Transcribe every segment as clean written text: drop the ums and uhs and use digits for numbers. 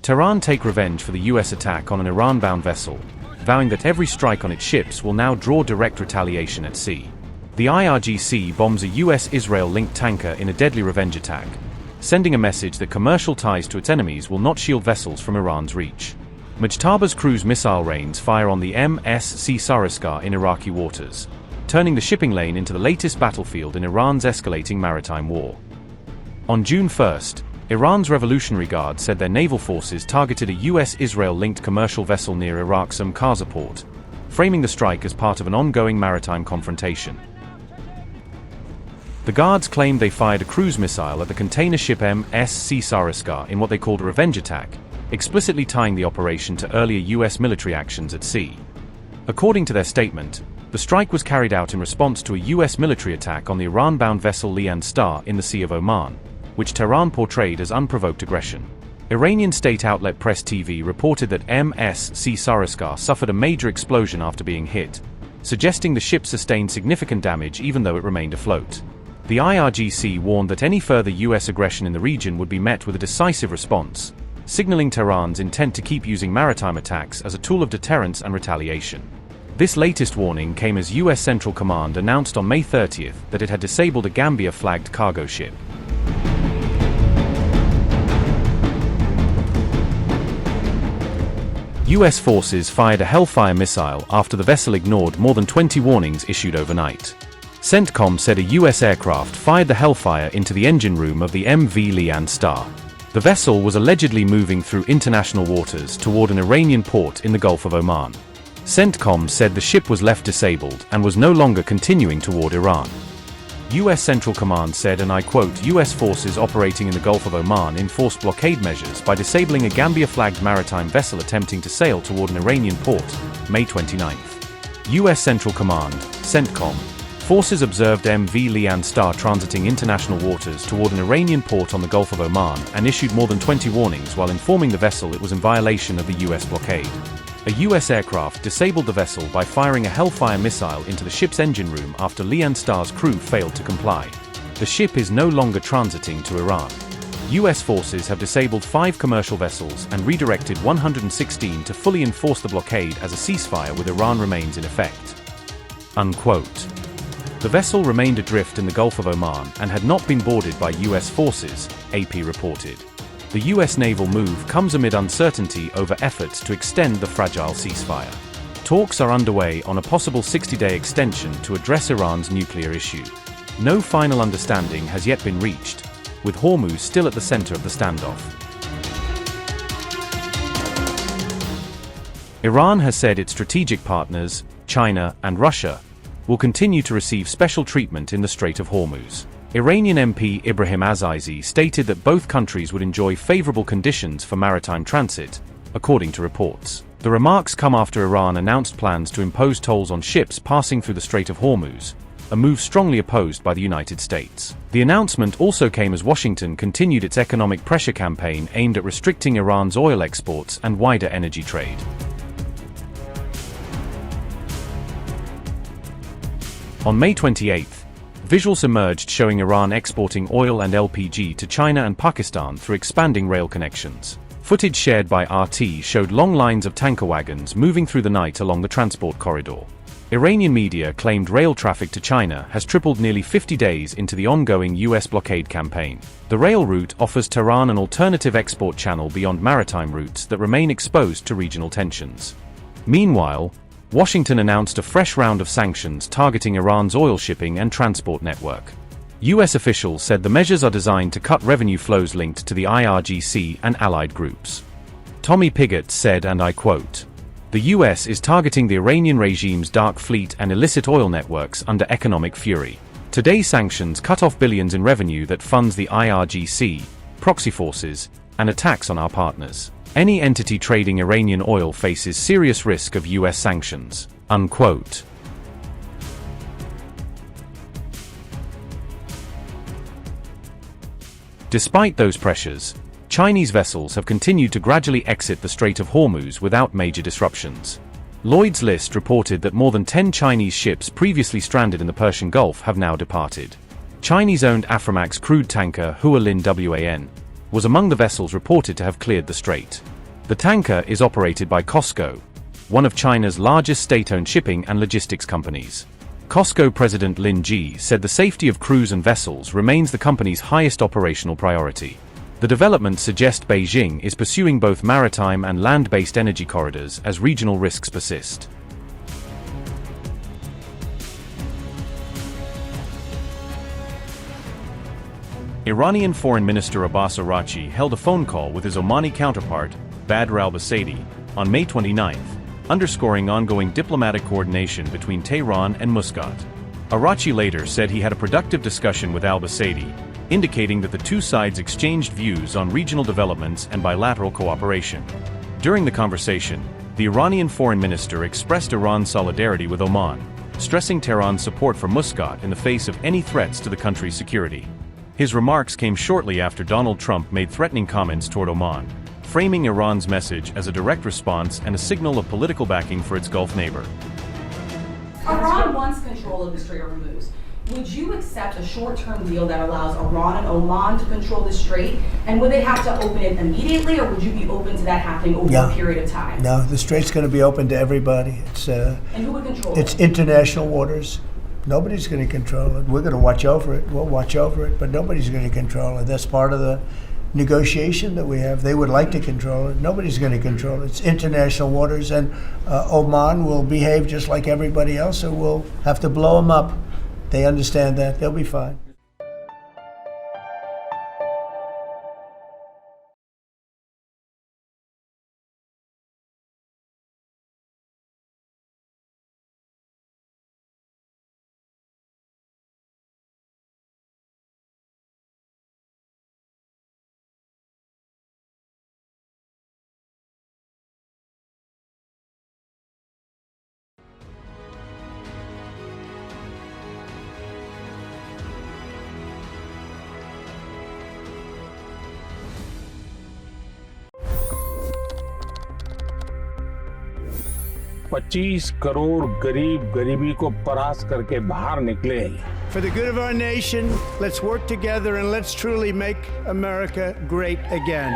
Tehran take revenge for the US attack on an Iran-bound vessel, vowing that every strike on its ships will now draw direct retaliation at sea. The IRGC bombs a US-Israel-linked tanker in a deadly revenge attack, sending a message that commercial ties to its enemies will not shield vessels from Iran's reach. Mujtaba's cruise missile rains fire on the MSC Sariska in Iraqi waters, turning the shipping lane into the latest battlefield in Iran's escalating maritime war. On June 1st, Iran's Revolutionary Guard said their naval forces targeted a US-Israel-linked commercial vessel near Iraq's Umm Qasr port, framing the strike as part of an ongoing maritime confrontation. The Guards claimed they fired a cruise missile at the container ship MSC Sariska in what they called a revenge attack, explicitly tying the operation to earlier US military actions at sea. According to their statement, the strike was carried out in response to a US military attack on the Iran-bound vessel Lian Star in the Sea of Oman, which Tehran portrayed as unprovoked aggression. Iranian state outlet Press TV reported that MSC Sariska suffered a major explosion after being hit, suggesting the ship sustained significant damage even though it remained afloat. The IRGC warned that any further US aggression in the region would be met with a decisive response, signaling Tehran's intent to keep using maritime attacks as a tool of deterrence and retaliation. This latest warning came as US Central Command announced on May 30th that it had disabled a Gambia-flagged cargo ship. US forces fired a Hellfire missile after the vessel ignored more than 20 warnings issued overnight. CENTCOM said a US aircraft fired the Hellfire into the engine room of the MV Lian Star. The vessel was allegedly moving through international waters toward an Iranian port in the Gulf of Oman. CENTCOM said the ship was left disabled and was no longer continuing toward Iran. US Central Command said, and I quote, US forces operating in the Gulf of Oman enforced blockade measures by disabling a Gambia-flagged maritime vessel attempting to sail toward an Iranian port, May 29th. US Central Command, CENTCOM, forces observed MV Lian Star transiting international waters toward an Iranian port on the Gulf of Oman and issued more than 20 warnings while informing the vessel it was in violation of the US blockade. A US aircraft disabled the vessel by firing a Hellfire missile into the ship's engine room after Lian Star's crew failed to comply. The ship is no longer transiting to Iran. US forces have disabled 5 commercial vessels and redirected 116 to fully enforce the blockade as a ceasefire with Iran remains in effect. Unquote. The vessel remained adrift in the Gulf of Oman and had not been boarded by US forces, AP reported. The US naval move comes amid uncertainty over efforts to extend the fragile ceasefire. Talks are underway on a possible 60-day extension to address Iran's nuclear issue. No final understanding has yet been reached, with Hormuz still at the center of the standoff. Iran has said its strategic partners, China and Russia, will continue to receive special treatment in the Strait of Hormuz. Iranian MP Ibrahim Azizi stated that both countries would enjoy favorable conditions for maritime transit, according to reports. The remarks come after Iran announced plans to impose tolls on ships passing through the Strait of Hormuz, a move strongly opposed by the United States. The announcement also came as Washington continued its economic pressure campaign aimed at restricting Iran's oil exports and wider energy trade. On May 28th, visuals emerged showing Iran exporting oil and LPG to China and Pakistan through expanding rail connections. Footage shared by RT showed long lines of tanker wagons moving through the night along the transport corridor. Iranian media claimed rail traffic to China has tripled nearly 50 days into the ongoing US blockade campaign. The rail route offers Tehran an alternative export channel beyond maritime routes that remain exposed to regional tensions. Meanwhile, Washington announced a fresh round of sanctions targeting Iran's oil shipping and transport network. US officials said the measures are designed to cut revenue flows linked to the IRGC and allied groups. Tommy Pigott said, and I quote, "The US is targeting the Iranian regime's dark fleet and illicit oil networks under economic fury. Today's sanctions cut off billions in revenue that funds the IRGC, proxy forces, and attacks on our partners. Any entity trading Iranian oil faces serious risk of US sanctions." Unquote. Despite those pressures, Chinese vessels have continued to gradually exit the Strait of Hormuz without major disruptions. Lloyd's List reported that more than 10 Chinese ships previously stranded in the Persian Gulf have now departed. Chinese-owned Aframax crude tanker Hualin WAN was among the vessels reported to have cleared the strait. The tanker is operated by COSCO, one of China's largest state-owned shipping and logistics companies. COSCO President Lin Ji said the safety of crews and vessels remains the company's highest operational priority. The developments suggest Beijing is pursuing both maritime and land-based energy corridors as regional risks persist. Iranian Foreign Minister Abbas Araghchi held a phone call with his Omani counterpart, Badr al-Basaidi, on May 29, underscoring ongoing diplomatic coordination between Tehran and Muscat. Araghchi later said he had a productive discussion with al-Basaidi, indicating that the two sides exchanged views on regional developments and bilateral cooperation. During the conversation, the Iranian foreign minister expressed Iran's solidarity with Oman, stressing Tehran's support for Muscat in the face of any threats to the country's security. His remarks came shortly after Donald Trump made threatening comments toward Oman, framing Iran's message as a direct response and a signal of political backing for its Gulf neighbor. Iran wants control of the Strait of Hormuz. Would you accept a short-term deal that allows Iran and Oman to control the strait? And would they have to open it immediately, or would you be open to that happening over a period of time? No, the strait's going to be open to everybody. And who would control it? It's international waters. Nobody's going to control it. We're going to watch over it. We'll watch over it, but nobody's going to control it. That's part of the negotiation that we have. They would like to control it. Nobody's going to control it. It's international waters, and Oman will behave just like everybody else, so we'll have to blow them up. They understand that. They'll be fine. $25 crore गरीब गरीबी को परास्त करके बाहर निकले। For the good of our nation, let's work together and let's truly make America great again.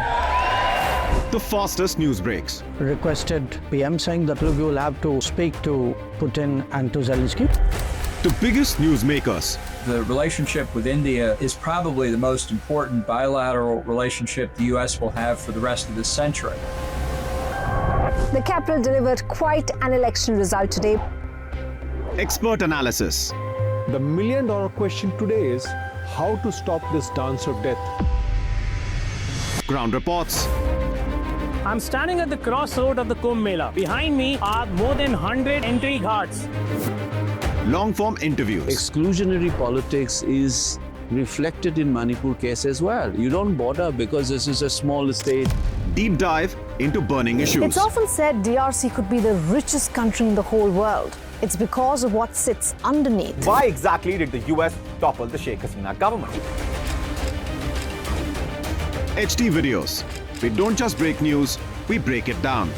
The fastest news breaks. Requested PM saying that we will have to speak to Putin and to Zelensky. The biggest newsmakers. The relationship with India is probably the most important bilateral relationship the U.S. will have for the rest of this century. The capital delivered quite an election result today. Expert analysis. The million-dollar question today is how to stop this dance of death. Ground reports. I'm standing at the crossroad of the Kumbh Mela. Behind me are more than 100 entry guards. Long-form interviews. Exclusionary politics is reflected in Manipur case as well. You don't bother because this is a small state. Deep dive into burning issues. It's often said DRC could be the richest country in the whole world. It's because of what sits underneath. Why exactly did the US topple the Sheikh Hasina government? HD videos. We don't just break news, we break it down.